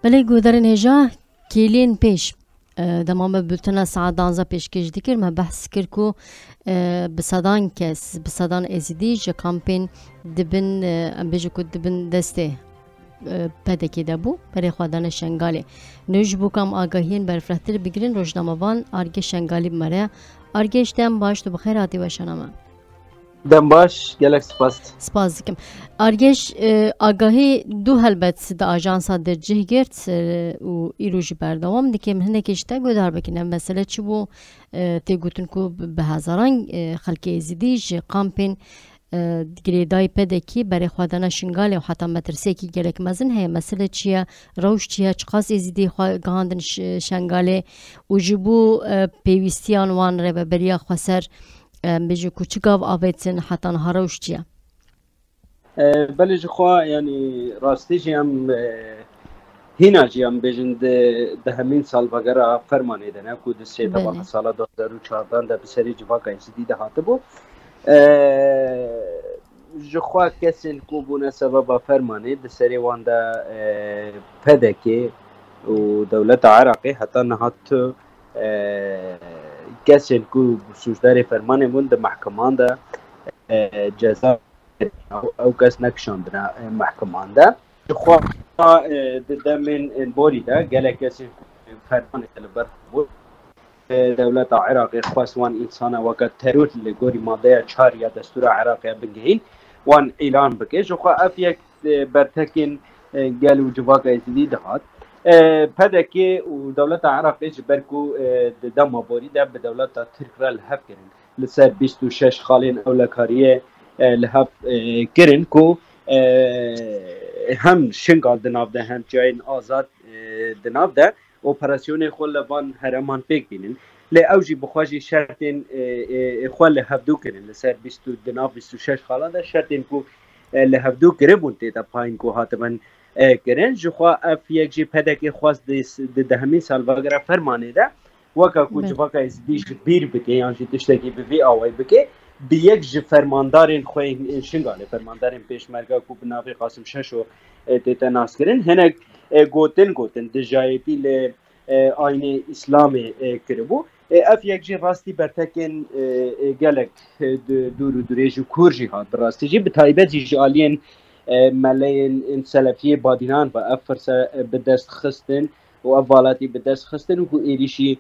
بله گودرن هجا کلین پیش دمام بلتنا ساعت 12 پیشکش دکر ما بحث کر کو بصدان کس بصدان ازیدی ج کامپین دبن ام بیجو کو دبن دسته پدکی دبو برای خودان شنگالی نوش بو کام آگاهین برفرهتر بگیرن روزنامه‌وان آرگه شنگالی بمره آرگهش دم باش تو بخیر آتی باشنامه دم باش گلک سپاس دکم آرگهش آگاهی دو هلبت دا آژانسا در جه گرت و ایروژی بردوام دکم هنکش تا گودار بکنم مثلا چی بو تیگوتن کو به هزاران خلک ازیدیش کامپین گریدای پدکی برای خودنا شنگالی و حتی مدرسه کی گلک مزن هی مثلا چیه روش چیه چقاس ازیدی گاندن شنگالی و جبو پیوستیان وان رو بریا خسر بیجو کوچیکاو آویتن حتی نهاروش چیه بله جخوا یعنی راستی جیم هینا جیم بیجند ده همین سال وگرا فرمانه دنه کود سه تبا سال 2014 ده بسری جوا کایسیدی ده هاته بو جخوا کسین کو بونه سبب فرمانه ده سری وانده پدکی و دولت عراقی حتی نهات کسین کو سوزدار فرمانه مون ده محکمان ده جزا او کس نکشاندنا محکمان ده خو د من البوري ده قال کسی فرمان البر بود دولت عراق خواستوان انسان وقت ترور لگوری ماده 4 یا دستور عراق بگین وان اعلان بکش خو اف یک برتکن قالوا جواك ازدي دهات پدکی و دولت عراق جبركو دم بوري ده بدولت تركرا الهف كرن لسر 26 خالين اولکاریه لهف کرن کو هم شنگال دناب ده هم جاین آزاد دناب ده اپراسیون خلوان هرمان پیک بینن لی اوجی بخواجی شرطین خل هفدو کنن لسر 20 دناب 26 خالا ده شرطین کو لهفدو کربون تیتا پاین کو هاتمن کرن جخوا اف یک جی پدکی خواست ده همین سال وگره فرمانه ده وکا کو جواکا از دیش بیر بکه یعنی تشتکی بی آوای بکه بیک ج فرماندارین خوین شنگاله فرماندارین پیشمرگا کو بناوی قاسم ششو تیتا ناس کرن هنگ گوتن دجایتی ل آین اسلام کربو اف یک جی راستی برتکن گلک دور دریج کورجی هات راستی جی بتایبه جی آلین ملاین سلفی بادینان و افرس بدست خستن و اوالاتی بدست خستن و کو ایریشی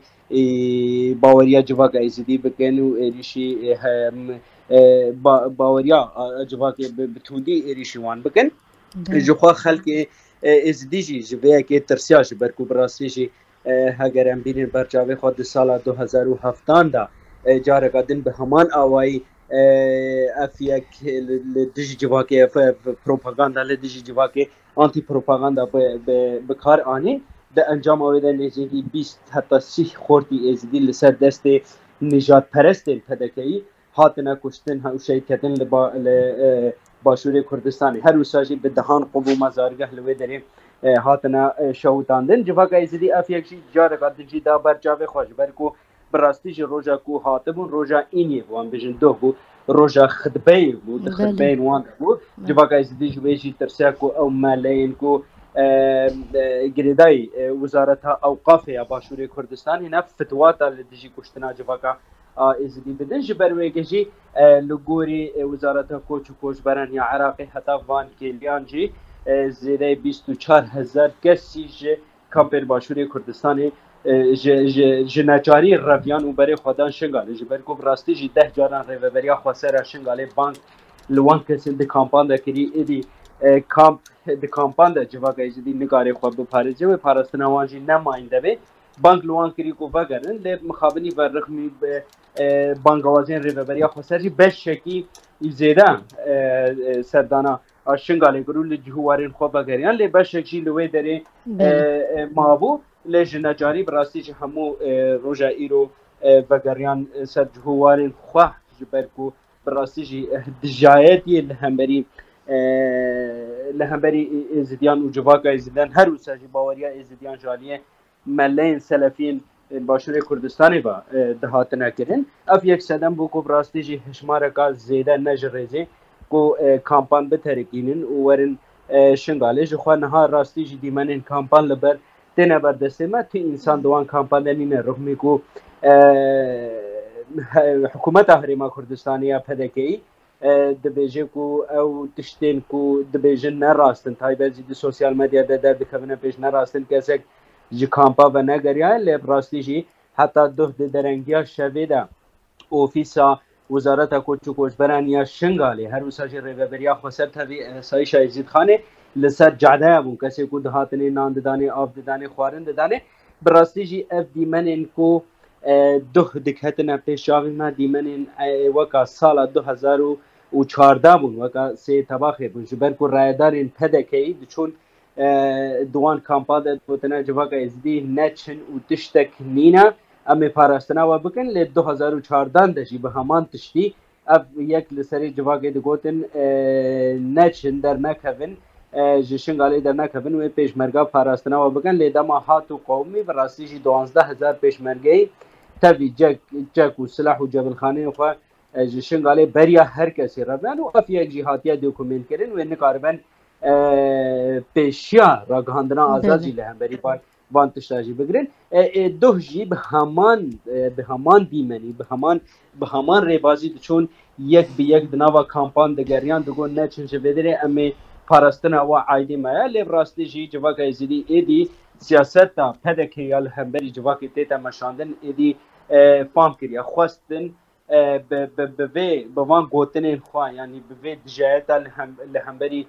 باوریا جواک ایزدی بکن و ایریشی باوریا جواک بتودی ایریشی وان بکن جخوا خلق ایزدی جی جویا که ترسیاش برکو براستی جی هگرم بینین برجاوه خود سال 2007 دا جاره قدن به همان آوائی افیک لدیجی جواکی پروپاگاندا لدیجی جواکی آنتی پروپاگاندا بکار آنی ده انجام آویده نزدیکی 20 حتی 30 خوردی ازدی لسر دست نجات پرستین پدکی هاتنا کشتن ها شهید کردن باشور کردستانی هر روساجی به دهان قبو مزارگاه لوی داریم هاتنا شهوداندن جواک ازدی افیکشی جاره قدجی دا برجاوه خوش برکو براستی روزا کو هاتبون روزا اینی وان بجن دو بو روزا خطبه بو خطبه وان بو جواک ازدی جویجی ترسیا کو او مالین کو گریدای وزارت اوقاف یا باشور کردستان هنا فتوات لدیجی کشتنا جواکا ازدی بدن جبرویگی لگوری وزارت کوچ بران یا عراقی حتی وان کلیان جی زیره 24000 کسی کامپر باشور کردستان جنچاری رویان و برای خودان شنگاله جبر کو راستی جی 10 جاران ریوبریا خسر شنگاله بانک لوان کسی د کامپان د کری ادی کامپ د کامپان د جواګه ازدی نگاره خو په پاريزه و پاراستنوان جی نماینده به بانک لوان کری کو وگرن ل مخابنی بر رقمی بانگوازین ریوبریا خسر جی بش شکی زیده سردانا شنگاله گرول جوارین خو وگریان ل بش شکی لوی دره مابو لجنه جاری براستی چې همو روجا ایرو وگریان سر جوارین خو جبرکو براستی چې دجایتی لهمبری ازدیان و جواکا ازدیان هر وساجی باوریا ازدیان جالیه ملین سلفین باشور کردستانی با دهاتنا کرن اف یک سدم بو کو براستی چې هشماره کا زیاده نجرزه کو کامپان به ترکینن و ورن شنگاله جخوا نها راستی جی دیمن کامپان لبر تنه بردسته ما تو انسان دوان کامپان لنینه رغمی کو حکومت هریما کردستانی پدکی دبیجه کو او تشتین کو دبیجه نراستن تایبازی دی سوسیال مدیا در دکمنه پیش نراستن کسک جی کامپا و نگریان لب راستی جی حتی دو درنگیا شویده اوفیسا وزارت کوچو کوچبران یا شنگالی هر وساجی ریبریا خسر تبی سایش عزیز خانه لسر جعده ابو کسی کو دهاتنی نان ددانی آب ددانی خوارن ددانی براستی جی اف دیمن کو دو دکهتنا پیشاوی ما دیمن وکا سال 2014 بون وکا سی تباخی بون جبر کو رایدارین پدکی چون دوان کامپا دوتنا جواکا ازدی نچن و تشتک نینا امی پاراستنا و بکن لی 2014 دجی به همان تشتی اب یک لسری جواکا دگوتن نچن در مکوین جشنگالی در نکوین و پیشمرگا پاراستنا و بکن لی دما هاتو قومی و راستی جی 12,000 پیشمرگی تبي جاك وسلاح وجبل خانه خو جشنگاله بریا هر کسی ربن و افیا جهاتیا دوکومنت کرن و نکاربن پیشیا راگاندنا آزادی لهم بری بان تشتاجی بگرن دو جی به همان دیمنی به همان ریبازی چون یک به یک دنوا کامپان دگریان دگو نه چنج بدره امی پاراستنا و عایدی ما لب راستی جی جواک ازدی ایدی سیاست تا پدکیال هم بری جواکی تیتا مشاندن ایدی فام کریا خواستن به وان گوتن خواه یعنی به دجایتا لهم بری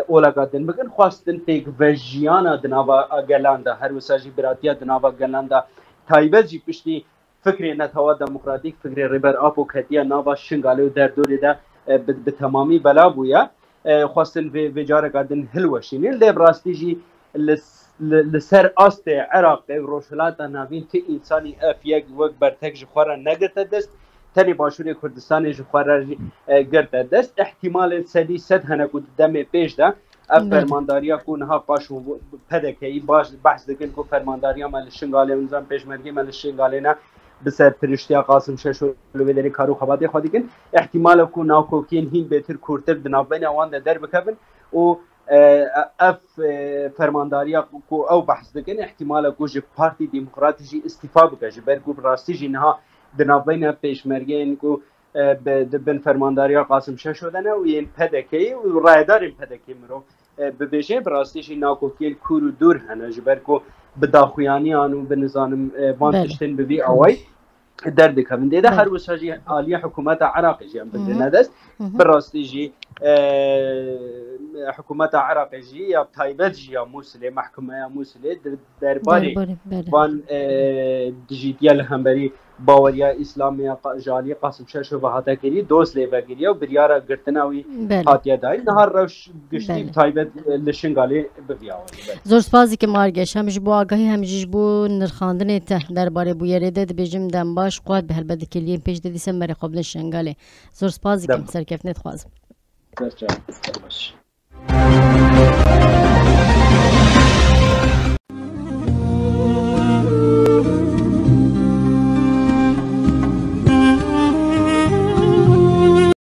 اولا قدن بکن خواستن پیک وجیانا دناوا گلاندا هر وساجی براتیا دناوا گلاندا تایبز جی پشتی فکر نتوا دموکراتیک فکر ریبر آپو کتیا ناوا شنگاله در دوری دا به تمامی بلا بویا خواستن به جاره قدن هلوشینی لیب راستی جی لسر است عراق روشلات ناوین تی انسانی اف یک وقت برتک جخوارا نگرت دست تنی باشوری کردستان جخوارا گرت دست احتمال سدی صد هنکو دم پیش ده اف فرمانداریا کو نها پاشو پدکی باش بحث دکن کو فرمانداریا مال شنگاله نظام پیشمرگی مال شنگاله نه بسر پرشتیا قاسم ششو لویدری کارو خباتی خودی کن احتمال کو ناکوکین هین بهتر کورتر دنابین اوان در بکبن و اف فرمانداریا کو او بحث دکن احتمال کو جی پارتی دموکراتی استعفا بکشه برگو راستی جی نها دنابین پیشمرگی کو بن فرمانداریا قاسم ششو دنه و این پدکی و رایدار این پدکی مرو ببیشه براستی جی ناکوکیل کورو دور هنه جبرکو بداخویانی آنو به نظام وانتشتن ببی اوای درد کمن دیده هر وساجی عالی حکومت عراقی جی هم بدن دست براستی جی حکومت عراقی جی یا تایبت جی یا موسله محکمه یا موسله درباری وان دیجیتیال همبری باوریا اسلامی جالی قاسم شش و هاتا کری دوست لیوا گیری و بریارا گرتناوی هاتیا دای نهار روش گشتی تایبت لشنگالی ببیاوی زور سپاسی که مارگش همش بو آگاهی همش بو نرخاندن ته درباره بو یریده بجم دم باش قوت به هلبد کلیه پیش دادی سمر قبل شنگالی زور سپاسی که سرکفنت خوازم